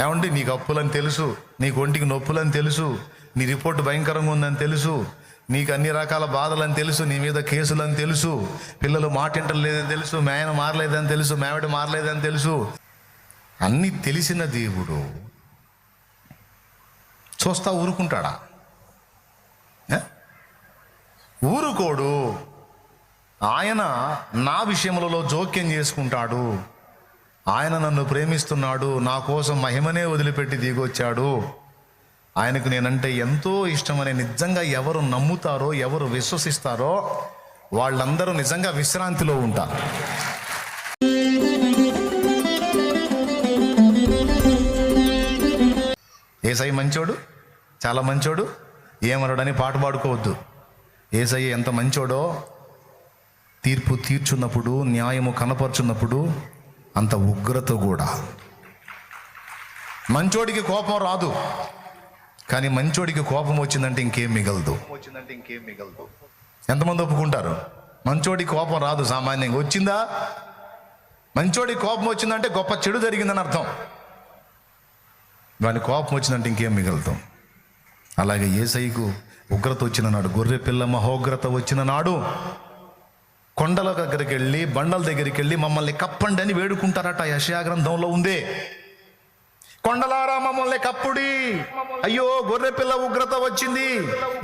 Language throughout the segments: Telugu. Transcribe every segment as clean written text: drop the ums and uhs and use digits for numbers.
ఏమండి నీకు అప్పులని తెలుసు, నీకు ఒంటికి నొప్పులని తెలుసు, నీ రిపోర్ట్ భయంకరంగా ఉందని తెలుసు, నీకు అన్ని రకాల బాధలని తెలుసు, నీ మీద కేసులని తెలుసు, పిల్లలు మాటింటలు లేదని తెలుసు, మేన మారలేదని తెలుసు, మేవిడ మారలేదని తెలుసు. అన్నీ తెలిసిన దేవుడు చూస్తా ఊరుకుంటాడా? ఊరుకోడు. ఆయన నా విషయములలో జోక్యం చేసుకుంటాడు. ఆయన నన్ను ప్రేమిస్తున్నాడు, నా కోసం మహిమనే వదిలిపెట్టి దిగొచ్చాడు. ఆయనకు నేనంటే ఎంతో ఇష్టమని నిజంగా ఎవరు నమ్ముతారో, ఎవరు విశ్వసిస్తారో వాళ్ళందరూ నిజంగా విశ్రాంతిలో ఉంటారు. యేసయ్య మంచోడు, చాలా మంచోడు, ఏమనడని పాట పాడుకోవద్దు. యేసయ్య ఎంత మంచోడో, తీర్పు తీర్చున్నప్పుడు, న్యాయము కనపరుచున్నప్పుడు అంత ఉగ్రత కూడా. మంచోడికి కోపం రాదు, కానీ మంచోడికి కోపం వచ్చిందంటే ఇంకేం మిగలదు. ఎంతమంది ఒప్పుకుంటారు? మంచోడికి కోపం రాదు సామాన్యంగా. వచ్చిందా? మంచోడికి కోపం వచ్చిందంటే గొప్ప చెడు జరిగిందని అర్థం. వాని కోపం వచ్చిందంటే ఇంకేం మిగలుతాం. అలాగే యేసయ్యకు ఉగ్రత వచ్చిన నాడు, గొర్రె పిల్ల మహోగ్రత వచ్చిన నాడు కొండల దగ్గరికి వెళ్ళి, బండల దగ్గరికి వెళ్ళి మమ్మల్ని కప్పండి అని వేడుకుంటారట. యెషయా గ్రంథంలో ఉందే, కొండలారా మమ్మల్ని కప్పుడి, అయ్యో గొర్రె పిల్ల ఉగ్రత వచ్చింది,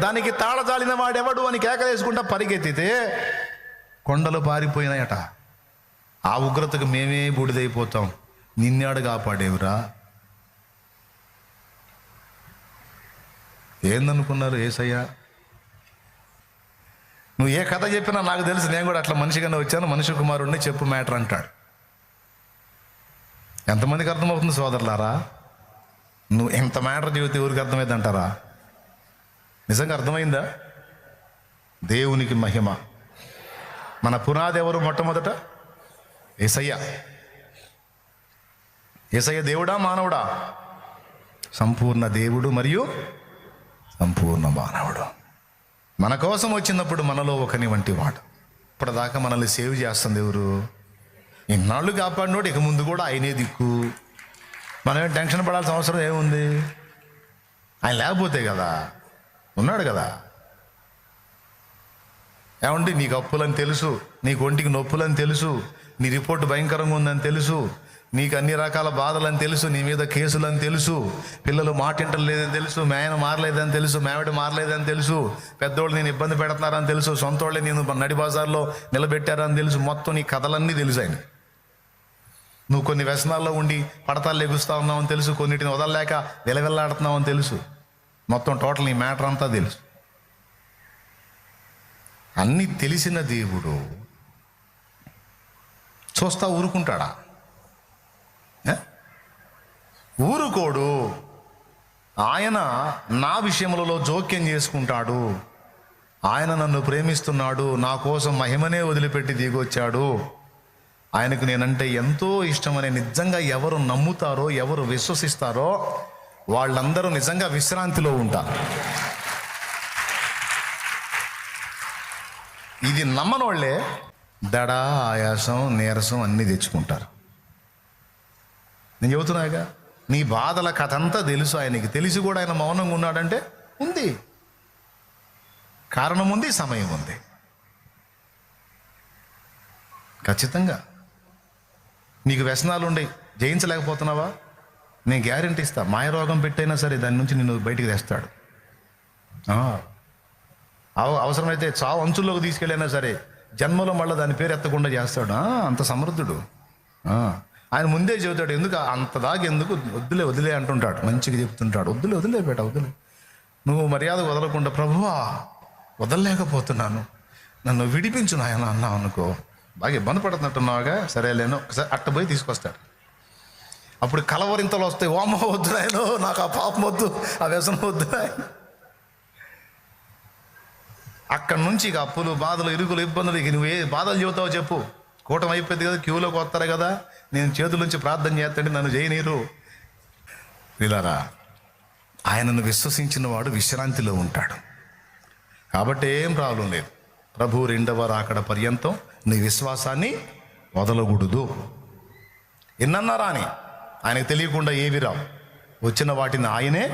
దానికి తాళజాలిన వాడెవడు అని కేకలేసుకుంటా పరిగెత్తితే కొండలు పారిపోయినాయట. ఆ ఉగ్రతకు మేమే బూడిదైపోతాం. నిన్నాడు కాపాడేవురా. ఏందనుకున్నారు యేసయ్య? నువ్వు ఏ కథ చెప్పినా నాకు తెలుసు, నేను కూడా అట్లా మనిషిగానే వచ్చాను, మనిషి కుమారుడిని చెప్పు మ్యాటర్ అంటాడు. ఎంతమందికి అర్థమవుతుంది సోదరులారా? నువ్వు ఎంత మ్యాటర్ చెబితే ఎవరికి అర్థమైంది అంటారా? నిజంగా అర్థమైందా? దేవునికి మహిమ. మన పునాది ఎవరు? మొట్టమొదట యేసయ్య. యేసయ్య దేవుడా మానవుడా? సంపూర్ణ దేవుడు మరియు సంపూర్ణ మానవుడు. మన కోసం వచ్చినప్పుడు మనలో ఒకని వంటి వాడు. ఇప్పటిదాకా మనల్ని సేవ్ చేస్తుంది ఎవరు? ఇన్నాళ్ళు కాపాడినోడు, ఇక ముందు కూడా ఆయనే దిక్కు. మనం ఏం టెన్షన్ పడాల్సిన అవసరం ఏముంది? ఆయన లేకపోతే కదా, ఉన్నాడు కదా. ఏమండి నీకు అప్పులని తెలుసు, నీకు ఒంటికి నొప్పులని తెలుసు, నీ రిపోర్ట్ భయంకరంగా ఉందని తెలుసు, నీకు అన్ని రకాల బాధలని తెలుసు, నీ మీద కేసులని తెలుసు, పిల్లలు మాటింటలు లేదని తెలుసు, మేన మారలేదని తెలుసు, మేవిడ మారలేదని తెలుసు, పెద్దోళ్ళు నేను ఇబ్బంది పెడుతున్నారని తెలుసు, సొంత వాళ్ళే నేను నడి బజార్లో నిలబెట్టారని తెలుసు. మొత్తం నీ కథలన్నీ తెలుసు ఆయన. నువ్వు కొన్ని వ్యసనాల్లో ఉండి పడతాలు లెగుస్తా ఉన్నావని తెలుసు, కొన్నిటిని వదలలేక వెలవెల్లాడుతున్నావని తెలుసు. మొత్తం టోటల్ నీ మ్యాటర్ అంతా తెలుసు. అన్నీ తెలిసిన దేవుడు చూస్తా ఊరుకుంటాడా? ఊరుకోడు. ఆయన నా విషయములలో జోక్యం చేసుకుంటాడు. ఆయన నన్ను ప్రేమిస్తున్నాడు, నా కోసం మహిమనే వదిలిపెట్టి దిగొచ్చాడు. ఆయనకు నేనంటే ఎంతో ఇష్టమని నిజంగా ఎవరు నమ్ముతారో, ఎవరు విశ్వసిస్తారో వాళ్ళందరూ నిజంగా విశ్రాంతిలో ఉంటారు. ఇది నమ్మనోళ్లే దడ, ఆయాసం, నీరసం అన్నీ తెచ్చుకుంటారు. నేను చెబుతున్నాగా, నీ బాధల కథ అంతా తెలుసు ఆయనకి. తెలిసి కూడా ఆయన మౌనంగా ఉన్నాడంటే ఉంది కారణం, ఉంది సమయం ఉంది. ఖచ్చితంగా నీకు వ్యసనాలు ఉండే జయించలేకపోతున్నావా? నేను గ్యారెంటీ ఇస్తా, మాయరోగం పెట్టైనా సరే దాని నుంచి నిన్ను బయటికి తెస్తాడు. అవసరమైతే చావు అంచుల్లోకి తీసుకెళ్ళైనా సరే జన్మలో మళ్ళీ దాని పేరు ఎత్తకుండా చేస్తాడు. అంత సమర్థుడు. ఆయన ముందే చెబుతాడు, ఎందుకు అంత దాకా, ఎందుకు వద్దులే వదిలే అంటుంటాడు. మంచిగా చెప్తుంటాడు, వదిలే బేట వదిలే. నువ్వు మర్యాద వదలకుండా, ప్రభువా వదలలేకపోతున్నాను, నన్ను విడిపించు నాయన అన్నావు అనుకో, బాగా ఇబ్బంది పడుతున్నట్టున్నావుగా, సరేలేను ఒకసారి అట్ట పోయి తీసుకొస్తాడు. అప్పుడు కలవరింతలు వస్తాయి. ఓమ వద్దు నాయనో, నాకు ఆ పాపం వద్దు, ఆ వ్యసనం వద్దు నాయన. అక్కడి నుంచి ఇక అప్పులు, బాధలు, ఇరుకులు, ఇబ్బందులు, ఇక నువ్వు ఏ బాధలు చెబుతావో చెప్పు. కూటమి అయిపోయింది కదా, క్యూలోకి వస్తారు కదా, నేను చేతుల నుంచి ప్రార్థన చేస్తాంటే నన్ను చేయనీరు. వీళ్ళారా, ఆయనను విశ్వసించిన వాడు విశ్రాంతిలో ఉంటాడు. కాబట్టి ఏం ప్రాబ్లం లేదు. ప్రభు రెండవ రాకడ పర్యంతం నీ విశ్వాసాన్ని వదలకూడదు. ఎన్నన్నారా అని ఆయనకు తెలియకుండా ఏవి రావు. వచ్చిన వాటిని ఆయనే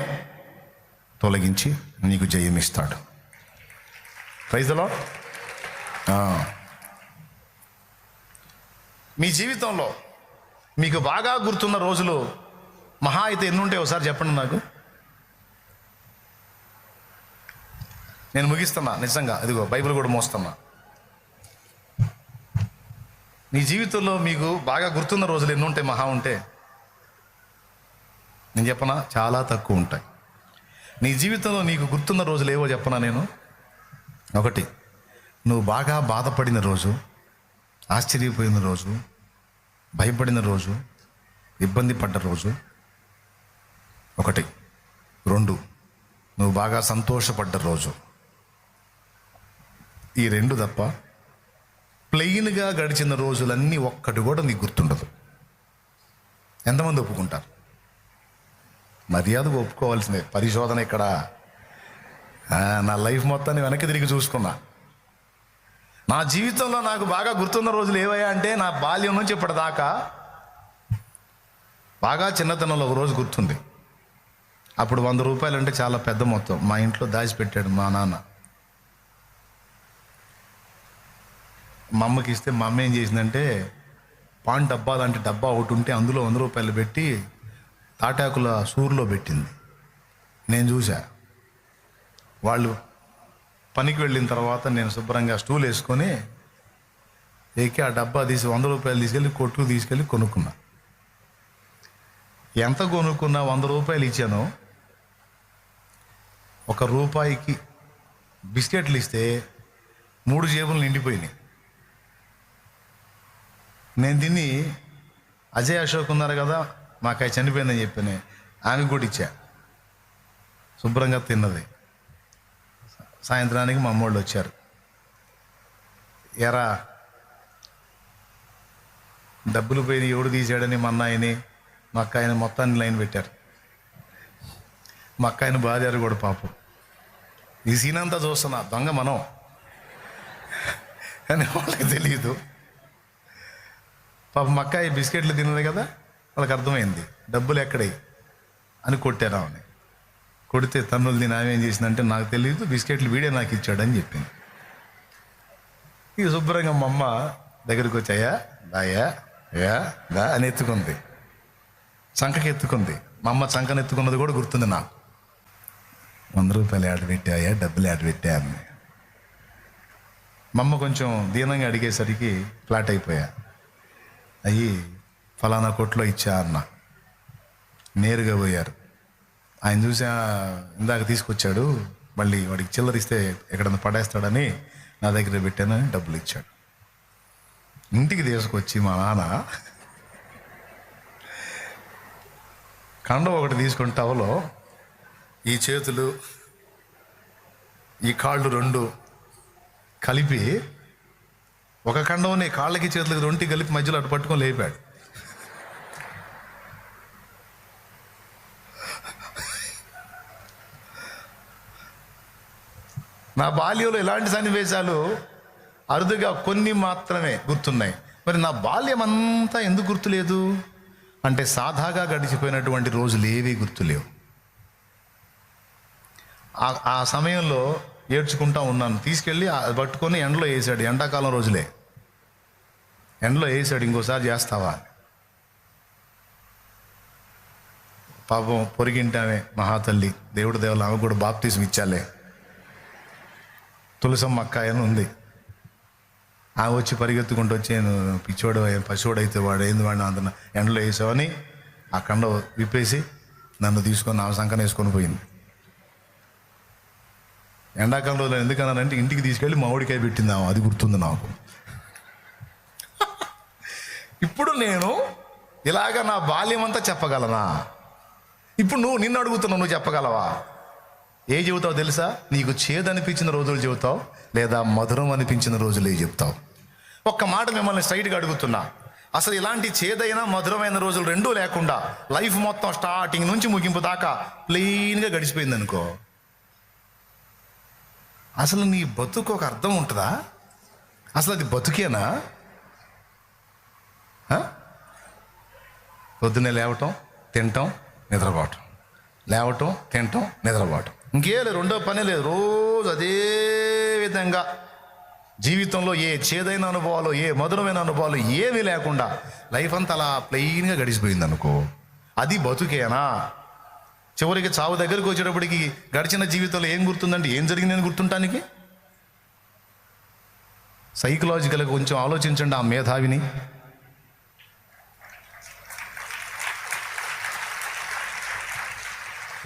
తొలగించి నీకు జయమిస్తాడు. Praise the Lord. మీ జీవితంలో మీకు బాగా గుర్తున్న రోజులు మహా అయితే ఎన్ని ఉంటాయి ఒకసారి చెప్పండి నాకు. నేను ముగిస్తున్నా నిజంగా, ఇదిగో బైబిల్ కూడా మోస్తున్నా. నీ జీవితంలో మీకు బాగా గుర్తున్న రోజులు ఎన్ని ఉంటాయి మహా ఉంటే? నేను చెప్పనా, చాలా తక్కువ ఉంటాయి. నీ జీవితంలో నీకు గుర్తున్న రోజులు ఏవో చెప్పనా నేను. ఒకటి, నువ్వు బాగా బాధపడిన రోజు, ఆశ్చర్యపోయిన రోజు, భయపడిన రోజు, ఇబ్బంది పడ్డ రోజు ఒకటి. రెండు, నువ్వు బాగా సంతోషపడ్డ రోజు. ఈ రెండు తప్ప ప్లెయిన్గా గడిచిన రోజులన్నీ ఒక్కటి కూడా నీకు గుర్తుండదు. ఎంతమంది ఒప్పుకుంటారు? మర్యాదగా ఒప్పుకోవాల్సిందే. పరిశోధన ఇక్కడ. నా లైఫ్ మొత్తాన్ని వెనక్కి తిరిగి చూసుకున్నా. నా జీవితంలో నాకు బాగా గుర్తున్న రోజులు ఏవయ్యా అంటే, నా బాల్యం నుంచి ఇప్పటిదాకా బాగా చిన్నతనంలో ఒక రోజు గుర్తుంది. అప్పుడు 100 రూపాయలు అంటే చాలా పెద్ద మొత్తం. మా ఇంట్లో దాచిపెట్టాడు మా నాన్న. మా అమ్మకి ఇస్తే మా అమ్మ ఏం చేసిందంటే, పాన్ డబ్బా లాంటి డబ్బా ఒకటి ఉంటే అందులో 100 రూపాయలు పెట్టి తాటాకుల సూరులో పెట్టింది. నేను చూసా. వాళ్ళు పనికి వెళ్ళిన తర్వాత నేను శుభ్రంగా స్టూల్ వేసుకొని ఎక్కి ఆ డబ్బా తీసి 100 రూపాయలు తీసుకెళ్ళి కొట్టుకు తీసుకెళ్ళి కొనుక్కున్నా. ఎంత కొనుక్కున్నా 100 రూపాయలు ఇచ్చాను. 1 రూపాయికి బిస్కెట్లు ఇస్తే 3 జేబులు నిండిపోయినాయి. నేను తిని అజయ్ అశోక్ ఉన్నారు కదా, మాకు చనిపోయిందని చెప్పాను, ఆమెకు కూడా ఇచ్చా. శుభ్రంగా తిన్నది. సాయంత్రానికి మా అమ్మోళ్ళు వచ్చారు. ఎరా డబ్బులు పోయి ఎవడు తీసాడని మా అన్నాయని మా అక్కాయని మొత్తాన్ని లైన్ పెట్టారు. మా అక్కాయని బాధారు కూడా పాపం. ఈ సీన్ అంతా చూస్తున్నా, దొంగ మనం, కానీ వాళ్ళకి తెలియదు. పాపం మా అక్కాయి బిస్కెట్లు తిన్నది కదా, వాళ్ళకి అర్థమైంది డబ్బులు ఎక్కడై అని కొట్టారు ఆమెని. కొడితే తన్నులు తిని ఆమె ఏం చేసిందంటే, నాకు తెలియదు, బిస్కెట్లు వీడే నాకు ఇచ్చాడని చెప్పింది. ఇక శుభ్రంగా మా అమ్మ దగ్గరికి వచ్చాయా దాయా యా దా అని ఎత్తుకుంది, చంకకి ఎత్తుకుంది. మా అమ్మ చంకను ఎత్తుకున్నది కూడా గుర్తుంది నాకు. 100 రూపాయలు యాడ్ పెట్టాయా, డబ్బులు యాడ్ పెట్టా అని మా అమ్మ కొంచెం దీనంగా అడిగేసరికి ఫ్లాట్ అయిపోయా. అయ్యి ఫలానా కొట్లో ఇచ్చా అన్న. నేరుగా పోయారు. ఆయన చూసా, ఇందాక తీసుకొచ్చాడు, మళ్ళీ వాడికి చిల్లరిస్తే ఎక్కడన్నా పడేస్తాడని నా దగ్గర పెట్టాను, డబ్బులు ఇచ్చాడు. ఇంటికి తీసుకొచ్చి మా నాన్న కండం ఒకటి తీసుకుని టవలో ఈ చేతులు ఈ కాళ్ళు 2 కలిపి, ఒక కండంని కాళ్ళకి చేతులకి 2 కలిపి మధ్యలో అటు పట్టుకొని లేపాడు. నా బాల్యంలో ఇలాంటి సన్నివేశాలు అరుదుగా కొన్ని మాత్రమే గుర్తున్నాయి. మరి నా బాల్యం అంతా ఎందుకు గుర్తులేదు అంటే, సాదాగా గడిచిపోయినటువంటి రోజులు ఏవీ గుర్తులేవు. ఆ సమయంలో ఏడ్చుకుంటా ఉన్నాను. తీసుకెళ్ళి పట్టుకొని ఎండలో వేసాడు. ఎండాకాలం రోజులే ఎండలో వేసాడు. ఇంకోసారి చేస్తావా? పాపం పొరిగింటామే మహాతల్లి, దేవుడి దేవుళ్ళు, ఆమె కూడా బాప్తిజం ఇచ్చాలే. తులసమ్మ అక్కాయ అని ఉంది. ఆమె వచ్చి పరిగెత్తుకుంటూ వచ్చి, పిచ్చోడు పశువుడు అయితే వాడు ఏంది వాడిని అంత ఎండలో వేసావని ఆ కండ విప్పేసి నన్ను తీసుకొని ఆమె సంకన వేసుకొని పోయింది. ఎండాకాలం రోజులు ఎందుకన్నానంటే, ఇంటికి తీసుకెళ్ళి మామిడికాయ పెట్టింది ఆమె, అది గుర్తుంది నాకు. ఇప్పుడు నేను ఇలాగ నా బాల్యం అంతా చెప్పగలనా? ఇప్పుడు నిన్ను అడుగుతున్నావు, నువ్వు చెప్పగలవా? ఏ చెబుతావు తెలుసా? నీకు చేదనిపించిన రోజులు చెబుతావు, లేదా మధురం అనిపించిన రోజులు ఏ చెప్తావు? ఒక్క మాట మిమ్మల్ని స్ట్రైట్గా అడుగుతున్నా, అసలు ఇలాంటి చేదైన మధురమైన రోజులు రెండూ లేకుండా లైఫ్ మొత్తం స్టార్టింగ్ నుంచి ముగింపు దాకా ప్లెయిన్గా గడిచిపోయింది అనుకో, అసలు నీ బతుకు ఒక అర్థం ఉంటుందా? అసలు అది బతుకేనా? పొద్దున్నే లేవటం, తినటం, నిద్రపోవటం, లేవటం, తినటం, నిద్రపోవటం, ఇంకే లేదు, రెండో పని లేదు. రోజు అదే విధంగా జీవితంలో ఏ చేదైన అనుభవాలు, ఏ మధురమైన అనుభవాలు ఏమీ లేకుండా లైఫ్ అంతా అలా ప్లెయిన్గా గడిచిపోయింది అనుకో, అది బతుకేనా? చివరికి చావు దగ్గరికి వచ్చేటప్పటికి గడిచిన జీవితంలో ఏం గుర్తుందండి? ఏం జరిగిందని గుర్తుంటానికి? సైకలాజికల్గా కొంచెం ఆలోచించండి ఆ మేధావిని.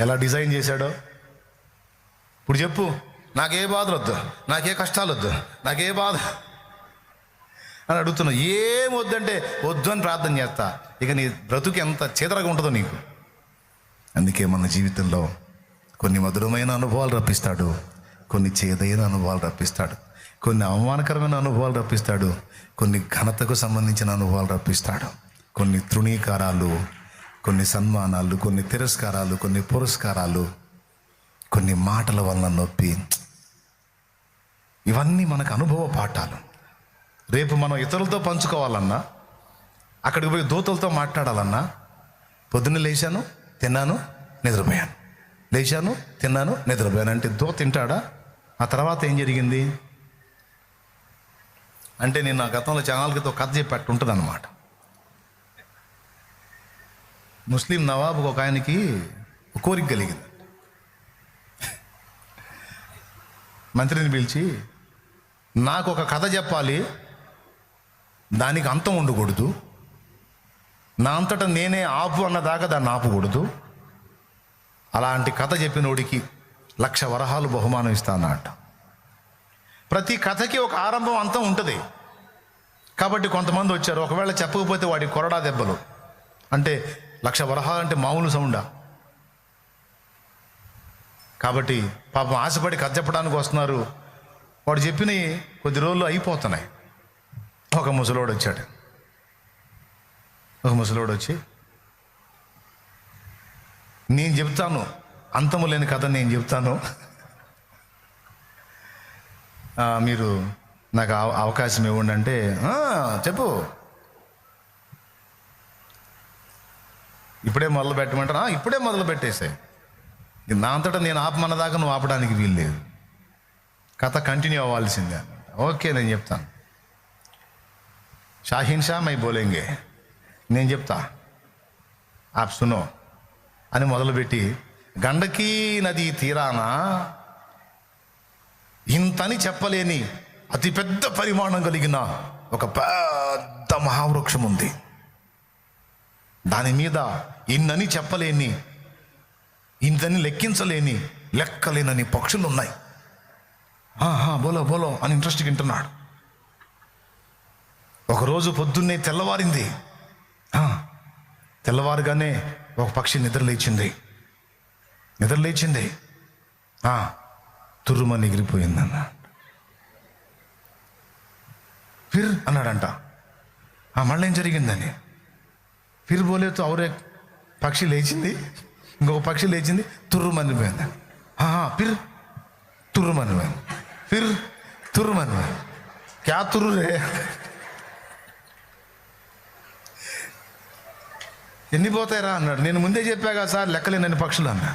ఎలా డిజైన్ చేశాడో ఇప్పుడు చెప్పు. నాకే బాధలు వద్దు, నాకే కష్టాలు వద్దు, నాకే బాధ అని అడుగుతున్నా. ఏం వద్దంటే వద్దు అని ప్రార్థన చేస్తా. ఇక నీ బ్రతుకు ఎంత చేతరగా ఉంటుందో నీకు. అందుకే మన జీవితంలో కొన్ని మధురమైన అనుభవాలు రప్పిస్తాడు, కొన్ని చేదైన అనుభవాలు రప్పిస్తాడు, కొన్ని అవమానకరమైన అనుభవాలు రప్పిస్తాడు, కొన్ని ఘనతకు సంబంధించిన అనుభవాలు రప్పిస్తాడు, కొన్ని తృణీకారాలు, కొన్ని సన్మానాలు, కొన్ని తిరస్కారాలు, కొన్ని పురస్కారాలు, కొన్ని మాటల వలన నొప్పి. ఇవన్నీ మనకు అనుభవ పాఠాలు. రేపు మనం ఇతరులతో పంచుకోవాలన్నా, అక్కడికి పోయి దూతలతో మాట్లాడాలన్నా, పొద్దున్న లేచాను, తిన్నాను, నిద్రపోయాను, లేచాను, తిన్నాను, నిద్రపోయాను అంటే దూత తింటాడా? ఆ తర్వాత ఏం జరిగింది అంటే, నేను నా గతంలో ఛానల్ క్రితం కథ చెప్పేట్టు ఉంటుంది అన్నమాట. ముస్లిం నవాబుకు ఒక ఆయనకి కోరిక కలిగింది. మంత్రిని పిలిచి, నాకు ఒక కథ చెప్పాలి, దానికి అంతం ఉండకూడదు, నా అంతటా నేనే ఆపు అన్నదాకా దాన్ని ఆపకూడదు, అలాంటి కథ చెప్పినోడికి 1,00,000 వరహాలు బహుమానం ఇస్తానట. ప్రతి కథకి ఒక ఆరంభం, అంతం ఉంటుంది. కాబట్టి కొంతమంది వచ్చారు, ఒకవేళ చెప్పకపోతే వాడి కొరడా దెబ్బలు. అంటే 1,00,000 వరహాలు అంటే మామూలు సౌండా? కాబట్టి పాపం ఆశపడి కథ చెప్పడానికి వస్తున్నారు. వాడు చెప్పినవి కొద్ది రోజులు అయిపోతున్నాయి. ఒక ముసలోడు వచ్చాడు. ఒక ముసలోడు వచ్చి, నేను చెప్తాను, అంతము లేని కథ నేను చెప్తాను, మీరు నాకు అవకాశం ఇవ్వండి అంటే, చెప్పు, ఇప్పుడే మొదలు పెట్టమంటారా? ఇప్పుడే మొదలు పెట్టేసాయి. నా అంతటా నేను ఆపమన్నదాకా నువ్వు ఆపడానికి వీలు లేదు, కథ కంటిన్యూ అవ్వాల్సిందే అన్నమాట. ఓకే, నేను చెప్తాను. షాహీన్ షా మై బోలేంగే, నేను చెప్తా, ఆప్ సునో అని మొదలుపెట్టి, గండకీ నది తీరాన ఇంతని చెప్పలేని అతిపెద్ద పరిమాణం కలిగిన ఒక పెద్ద మహావృక్షం ఉంది. దాని మీద ఇన్నని చెప్పలేని, ఇంతని లెక్కించలేని, లెక్కలేనని పక్షులు ఉన్నాయి. బోలో బోలో అని ఇంట్రెస్ట్గా వింటున్నాడు. ఒకరోజు పొద్దున్నే తెల్లవారింది. తెల్లవారుగానే ఒక పక్షి నిద్రలేచింది. తుర్రుమని ఎగిరిపోయిందన్న. ఫిర్ అన్నాడంట. మళ్ళీ ఏం జరిగిందని, ఫిర్ బోలేతో అవరే పక్షి లేచింది, ఇంకొక పక్షి లేచింది, తుర్రుమనిపోయింది. ఫిర్ తుర్రుమనిపోయింది, ఫిర్ తుర్రుమనిపోయింది. క్యా తుర్రు రే, ఎన్ని పోతాయిరా అన్నాడు. నేను ముందే చెప్పాగా సార్, లెక్కలేనన్ని పక్షులు అన్నా.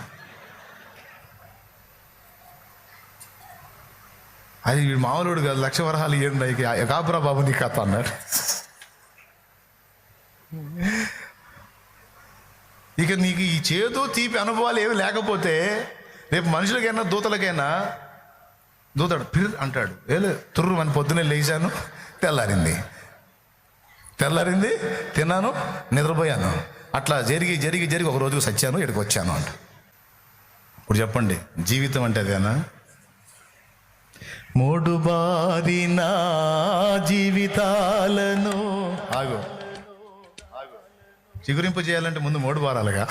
అది వీడు మామూలుడు కాదు, 1,00,000 వరహాలు ఇవ్వండి కాపురా బాబు నీ కథ అన్నాడు. ఇక నీకు ఈ చేదు తీపి అనుభవాలు ఏమి లేకపోతే, రేపు మనుషులకైనా దూతలకైనా, దూతాడు పిర్ అంటాడు, తుర్రు అని పొద్దునే లేచాను, తెల్లారింది, తిన్నాను, నిద్రపోయాను, అట్లా జరిగి జరిగి జరిగి ఒక రోజుకు సచ్చాను, ఇక్కడికి వచ్చాను అంట. ఇప్పుడు చెప్పండి, జీవితం అంటే అదేనా? మూడు బారిన జీవితాలను చిగురింపు చేయాలంటే ముందు 3 బారాలుగా.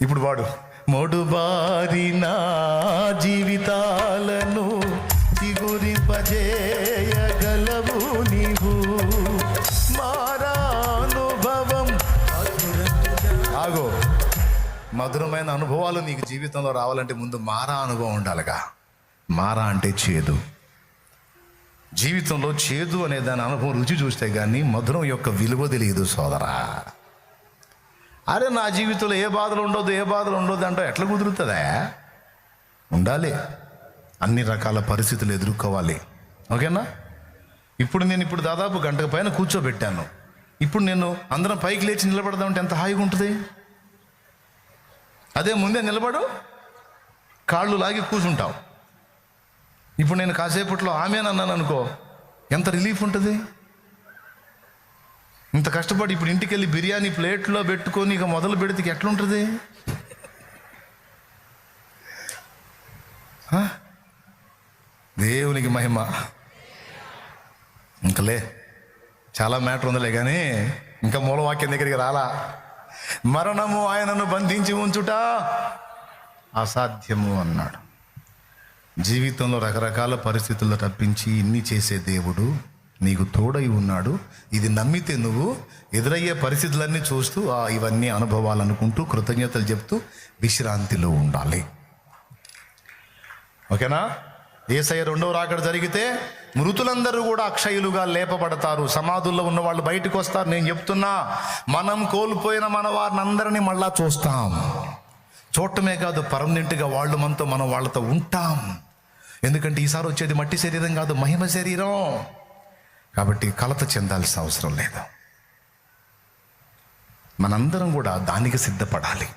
ఇప్పుడు వాడు, 3 బారిన జీవితాలను చిగురింపజేయగలవు నీవు, మారానుభవం మధురమైన అనుభవాలు నీకు జీవితంలో రావాలంటే ముందు మారా అనుభవం ఉండాలిగా. మారా అంటే చేదు. జీవితంలో చేదు అనే దాని అనుభవం రుచి చూస్తే కానీ మధురం యొక్క విలువ తెలియదు సోదరా. అరే నా జీవితంలో ఏ బాధలు ఉండదు అంటే ఎట్లా కుదురుతుందా? ఉండాలి, అన్ని రకాల పరిస్థితులు ఎదుర్కోవాలి. ఓకేనా? ఇప్పుడు నేను దాదాపు గంటకు పైన కూర్చోబెట్టాను. ఇప్పుడు నేను అందరం పైకి లేచి నిలబడదామంటే ఎంత హాయిగా ఉంటుంది. అదే ముందే నిలబడు, కాళ్ళు లాగి కూర్చుంటావు. ఇప్పుడు నేను కాసేపట్లో ఆమెనన్నాను అనుకో, ఎంత రిలీఫ్ ఉంటుంది. ఇంత కష్టపడి ఇప్పుడు ఇంటికి వెళ్ళి బిర్యానీ ప్లేట్లో పెట్టుకొని ఇక మొదలు పెడితే ఎట్లుంటుంది? దేవునికి మహిమ. ఇంకలే చాలా మ్యాటర్ ఉందిలే, కానీ ఇంకా మూలవాక్యం దగ్గరికి రాలా. మరణము ఆయనను బంధించి ఉంచుట అసాధ్యము అన్నాడు. జీవితంలో రకరకాల పరిస్థితుల్లో తప్పించి ఇన్ని చేసే దేవుడు నీకు తోడై ఉన్నాడు. ఇది నమ్మితే నువ్వు ఎదురయ్యే పరిస్థితులన్నీ చూస్తూ ఇవన్నీ అనుభవాలనుకుంటూ కృతజ్ఞతలు చెప్తూ విశ్రాంతిలో ఉండాలి. ఓకేనా? యేసయ్య రెండవ రాకడ జరిగితే మృతులందరూ కూడా అక్షయులుగా లేపబడతారు. సమాధుల్లో ఉన్న వాళ్ళు బయటకు వస్తారు. నేను చెప్తున్నా, మనం కోల్పోయిన మన వారిని అందరినీ మళ్ళా చూస్తాం. చూడటమే కాదు, పర్మనెంట్గా వాళ్ళు మనతో, మనం వాళ్ళతో ఉంటాం. ఎందుకంటే ఈసారి వచ్చేది మట్టి శరీరం కాదు, మహిమ శరీరం. కాబట్టి కలత చెందాల్సిన అవసరం లేదు. మనందరం కూడా దానికి సిద్ధపడాలి.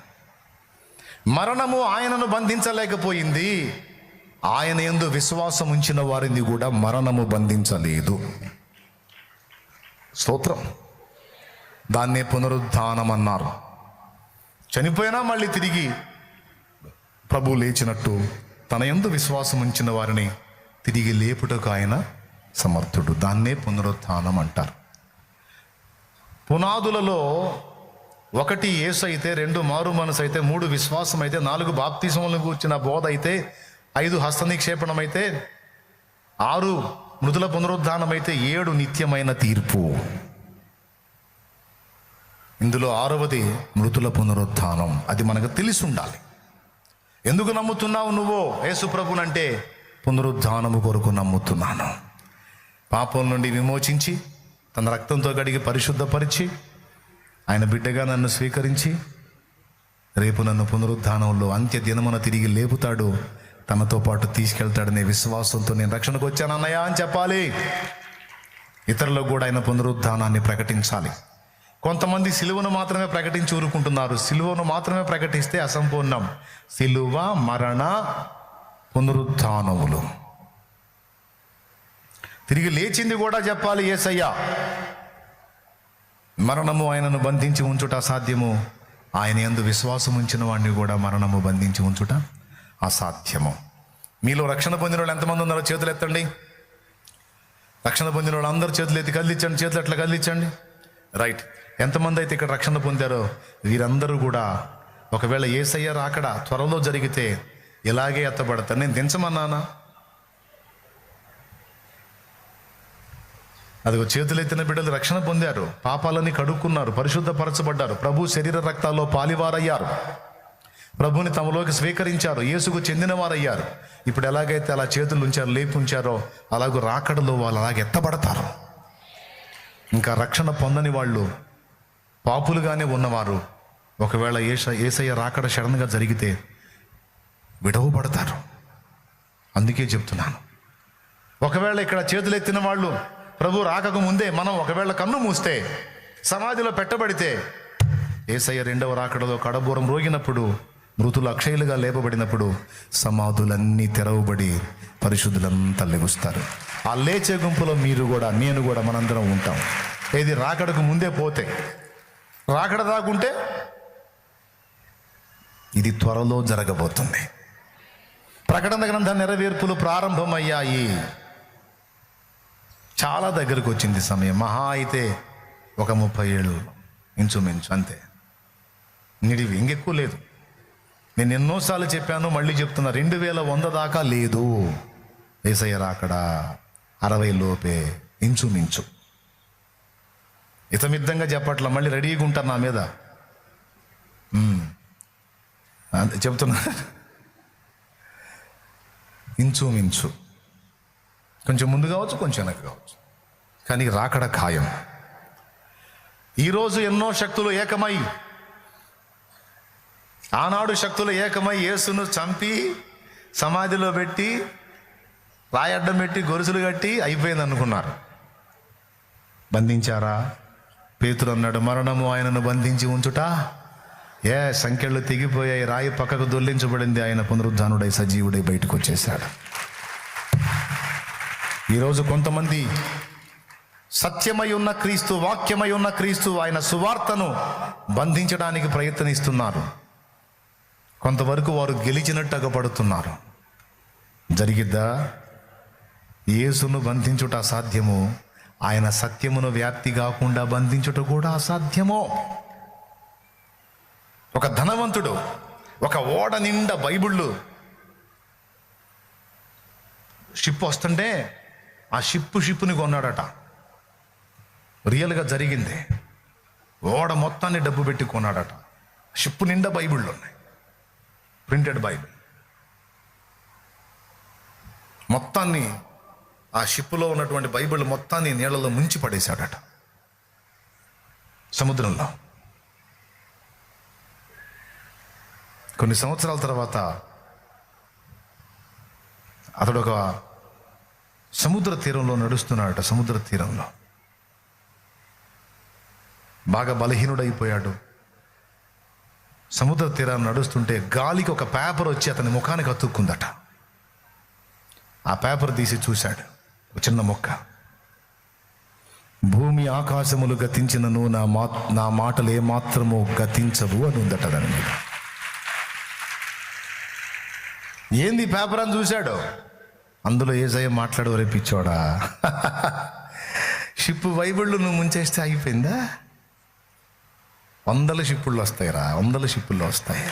మరణము ఆయనను బంధించలేకపోయింది, ఆయన యందు విశ్వాసం ఉంచిన వారిని కూడా మరణము బంధించలేదు. స్తోత్రం. దాన్నే పునరుద్ధానం అన్నారు. చనిపోయినా మళ్ళీ తిరిగి ప్రభు లేచినట్టు తన యందు విశ్వాసం ఉంచిన వారిని తిరిగి లేపుటకు ఆయన సమర్థుడు. దాన్నే పునరుత్థానం అంటారు. పునాదులలో 1 యేసు అయితే, 2 మారు మనసు అయితే, 3 విశ్వాసం అయితే, 4 బాప్తిసములను కూర్చిన బోధ అయితే, 5 హస్తనిక్షేపణం అయితే, 6 మృతుల పునరుద్ధానం అయితే, 7 నిత్యమైన తీర్పు. ఇందులో 6వది మృతుల పునరుద్ధానం. అది మనకు తెలిసి ఉండాలి. ఎందుకు నమ్ముతున్నావు నువ్వు యేసు ప్రభునంటే? పునరుద్ధానము కొరకు నమ్ముతున్నాను. పాపం నుండి విమోచించి తన రక్తంతో కడిగి పరిశుద్ధపరిచి ఆయన బిడ్డగా నన్ను స్వీకరించి రేపు నన్ను పునరుద్ధానంలో అంత్య దినమున తిరిగి లేపుతాడు, తనతో పాటు తీసుకెళ్తాడనే విశ్వాసంతో నేను రక్షణకు వచ్చాను అన్నయ్య అని చెప్పాలి. ఇతరులకు కూడా ఆయన పునరుద్ధానాన్ని ప్రకటించాలి. కొంతమంది సిలువను మాత్రమే ప్రకటించి ఊరుకుంటున్నారు. సిలువను మాత్రమే ప్రకటిస్తే అసంపూర్ణం. సిలువ, మరణ, పునరుద్ధానములు. తిరిగి లేచింది కూడా చెప్పాలి యేసయ్య. మరణము ఆయనను బంధించి ఉంచుట అసాధ్యము, ఆయన యందు విశ్వాసం ఉంచిన వాడిని కూడా మరణము బంధించి ఉంచుట అసాధ్యము. మీలో రక్షణ పొందిన వాళ్ళు ఎంతమంది ఉన్నారో చేతులు ఎత్తండి. రక్షణ పొందిన వాళ్ళు అందరూ చేతులు ఎత్తి కదిలించండి. చేతులు ఎట్లా కదిలించండి. రైట్. ఎంతమంది అయితే ఇక్కడ రక్షణ పొందారో వీరందరూ కూడా ఒకవేళ యేసయ్య రాకడ త్వరలో జరిగితే ఇలాగే ఎత్తబడతారు. నేను దించమన్నానా? అదిగో చేతులెత్తిన బిడ్డలు రక్షణ పొందారు, పాపాలని కడుక్కున్నారు, పరిశుద్ధపరచబడ్డారు, ప్రభు శరీర రక్తాల్లో పాలివారయ్యారు, ప్రభుని తమలోకి స్వీకరించారు, యేసుకు చెందినవారయ్యారు. ఇప్పుడు ఎలాగైతే అలా చేతులు ఉంచారో, లేపి ఉంచారో, అలాగూ రాకడలో వాళ్ళు అలాగే ఎత్తబడతారు. ఇంకా రక్షణ పొందని వాళ్ళు, పాపులుగానే ఉన్నవారు ఒకవేళ యేసయ్య రాకడ సడన్గా జరిగితే విడవబడతారు. అందుకే చెప్తున్నాను, ఒకవేళ ఇక్కడ చేతులెత్తిన వాళ్ళు ప్రభు రాకకు ముందే మనం ఒకవేళ కన్ను మూస్తే, సమాధిలో పెట్టబడితే, యేసయ్య రెండవ రాకడలో కడబూరం రోగినప్పుడు, మృతులు అక్షయులుగా లేపబడినప్పుడు సమాధులన్నీ తెరవబడి పరిశుద్ధులంతా లెగుస్తారు. ఆ లేచే గుంపులో మీరు కూడా, నేను కూడా, మనందరం ఉంటాం. ఏది రాకడకు ముందే పోతే, రాకడ దాకుంటే ఇది త్వరలో జరగబోతుంది. ప్రకటన గ్రంథ నెరవేర్పులు ప్రారంభమయ్యాయి. చాలా దగ్గరకు వచ్చింది సమయం. మహా అయితే ఒక 30 ఏళ్ళు ఇంచుమించు, అంతే. నిడివి ఇంకెక్కువ లేదు. నేను ఎన్నోసార్లు చెప్పాను, మళ్ళీ చెప్తున్నా, 2100 దాకా లేదు యేసయ్య రాకడ. 60 లోపే ఇంచుమించు. ఇతమిద్దంగా చెప్పట్లా, మళ్ళీ రెడీగా ఉంటారు నా మీద. చెప్తున్నా, ఇంచుమించు. కొంచెం ముందు కావచ్చు, కొంచెం వెనక్కి కావచ్చు, కానీ రాకడ ఖాయం. ఈరోజు ఎన్నో శక్తులు ఏకమై ఆనాడు శక్తులు ఏకమై యేసును చంపి సమాధిలో పెట్టి రాయడ్డం పెట్టి గొలుసులు కట్టి అయిపోయింది అనుకున్నారు. బంధించారా? పేతురు అన్నాడు, మరణము ఆయనను బంధించి ఉంచుట సంఖ్యలు తెగిపోయాయి, రాయి పక్కకు దొల్లించబడింది, ఆయన పునరుద్ధానుడై సజీవుడై బయటకు వచ్చేశాడు. ఈరోజు కొంతమంది సత్యమై ఉన్న క్రీస్తు, వాక్యమై ఉన్న క్రీస్తు, ఆయన సువార్తను బంధించడానికి ప్రయత్నిస్తున్నారు. కొంతవరకు వారు గెలిచినట్టు అగపడుతున్నారు. జరిగిద్దా? యేసును బంధించుట అసాధ్యము, ఆయన సత్యమును వ్యాప్తి కాకుండా బంధించుట కూడా అసాధ్యమో. ఒక ధనవంతుడు ఒక ఓడ నిండా బైబిళ్ళు షిప్ వస్తుంటే ఆ షిప్పుని కొన్నాడట. రియల్గా జరిగింది. ఓడ మొత్తాన్ని డబ్బు పెట్టి కొన్నాడట. షిప్పు నిండా బైబిళ్ళు ఉన్నాయి, ప్రింటెడ్ బైబిల్. మొత్తాన్ని, ఆ షిప్పులో ఉన్నటువంటి బైబిల్ మొత్తాన్ని నీళ్ళలో ముంచి పడేశాడట, సముద్రంలో. కొన్ని సంవత్సరాల తర్వాత అతడు ఒక సముద్ర తీరంలో నడుస్తున్నాడట. సముద్ర తీరంలో బాగా బలహీనుడైపోయాడు. సముద్ర తీరాన్ని నడుస్తుంటే గాలికి ఒక పేపర్ వచ్చి అతని ముఖానికి అతుక్కుందట. ఆ పేపర్ తీసి చూశాడు. ఒక చిన్న మొక్క. భూమి ఆకాశములు గతించినను నా మాటలు ఏమాత్రము గతించవు అని ఉందట దాని మీద. ఏంది పేపర్ అని చూశాడు. అందులో యేసయ్య మాట్లాడు, రేపిచ్చోడా, షిప్పు బైబిళ్ళు నువ్వు ముంచేస్తే అయిపోయిందా? 100 షిప్పుళ్ళు వస్తాయిరా, 100 షిప్పుల్లో వస్తాయి.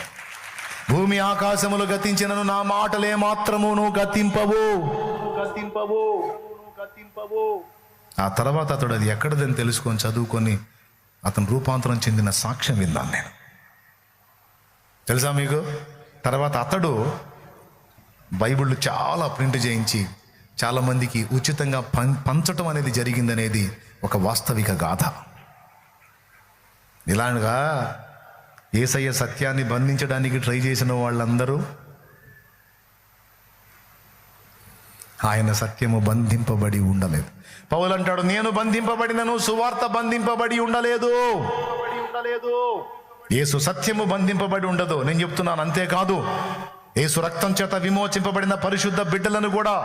భూమి ఆకాశములు గతించినను నా మాటలే మాత్రము నువ్వు గతింపవు. ఆ తర్వాత అతడు అది ఎక్కడదని తెలుసుకొని చదువుకొని అతను రూపాంతరం చెందిన సాక్ష్యం విన్నాను నేను. తెలుసా మీకు? తర్వాత అతడు బైబిళ్ళు చాలా ప్రింట్ చేయించి చాలామందికి ఉచితంగా పంచటం అనేది జరిగిందనేది ఒక వాస్తవిక గాథ. ఇలాగా యేసయ్య సత్యాన్ని బంధించడానికి ట్రై చేసిన వాళ్ళందరూ ఆయన సత్యము బంధింపబడి ఉండలేదు. పౌలు అంటాడు, నేను బంధింపబడినను సువార్త బంధింపబడి ఉండలేదు. యేసు సత్యము బంధింపబడి ఉండదు. నేను చెప్తున్నాను. అంతేకాదు, యేసు రక్తం చేత విమోచింపబడిన పరిశుద్ధ బిడ్డలను కూడా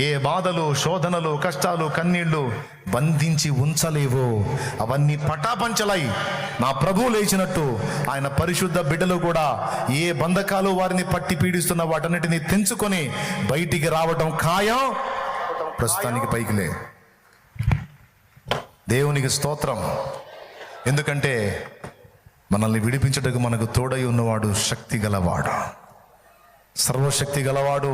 ఏ బాధలు, శోధనలు, కష్టాలు, కన్నీళ్లు బంధించి ఉంచలేవు. అవన్నీ పటాపంచలై నా ప్రభువు లేచినట్టు ఆయన పరిశుద్ధ బిడ్డలు కూడా ఏ బంధకాలు వారిని పట్టి పీడిస్తున్న వాటన్నిటిని తెంచుకొని బయటికి రావడం ఖాయం. ప్రస్తుతానికి పైకిలే. దేవునికి స్తోత్రం. ఎందుకంటే మనల్ని విడిపించుటకు మనకు తోడై ఉన్నవాడు శక్తి గలవాడు, సర్వశక్తి గలవాడు.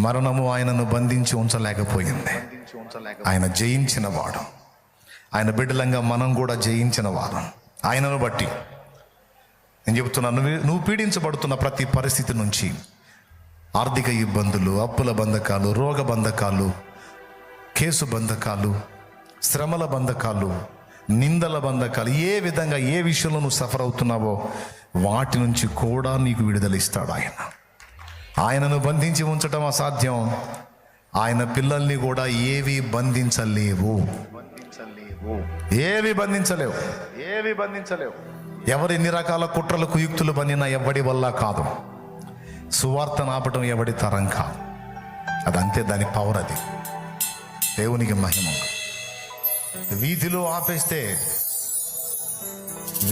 మరణము ఆయనను బంధించి ఉంచలేకపోయింది. ఆయన జయించిన వాడు. ఆయన బిడ్డలంగా మనం కూడా జయించిన వాడు. ఆయనను బట్టి నేను చెబుతున్నాను, నువ్వు పీడించబడుతున్న ప్రతి పరిస్థితి నుంచి, ఆర్థిక ఇబ్బందులు, అప్పుల బంధకాలు, రోగ బంధకాలు, కేసు బంధకాలు, శ్రమల బంధకాలు, నిందల బంధకాలు, ఏ విధంగా ఏ విషయంలో నువ్వు సఫర్ అవుతున్నావో వాటి నుంచి కూడా నీకు విడుదల ఇస్తాడు ఆయన. ఆయనను బంధించి ఉంచటం అసాధ్యం. ఆయన పిల్లల్ని కూడా ఏవి బంధించలేవు. ఏవి బంధించలేవు. ఎవరు ఎన్ని రకాల కుట్రలు కుయుక్తులు పనినా ఎవడి వల్ల కాదు. సువార్తను ఆపటం ఎవడి తరం కాదు. అదంతే, దాని పవర్ అది. దేవునికి మహిమ. వీధిలో ఆపేస్తే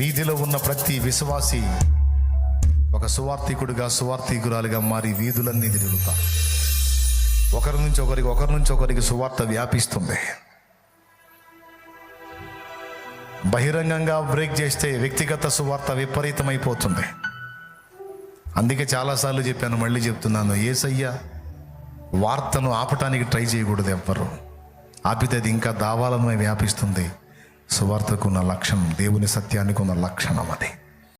వీధిలో ఉన్న ప్రతి విశ్వాసి ఒక సువార్థికుడిగా, సువార్థికురాలుగా మారి వీధులన్నీ తిరుగుతా. ఒకరి నుంచి ఒకరికి సువార్త వ్యాపిస్తుంది. బహిరంగంగా బ్రేక్ చేస్తే వ్యక్తిగత సువార్త విపరీతమైపోతుంది. అందుకే చాలాసార్లు చెప్పాను, మళ్ళీ చెప్తున్నాను, యేసయ్య వార్తను ఆపటానికి ట్రై చేయకూడదు ఎవ్వరు. ఆపితే అది ఇంకా దావాలమై వ్యాపిస్తుంది. సువార్తకు ఉన్న లక్షణం, దేవుని సత్యానికి ఉన్న లక్షణం అది.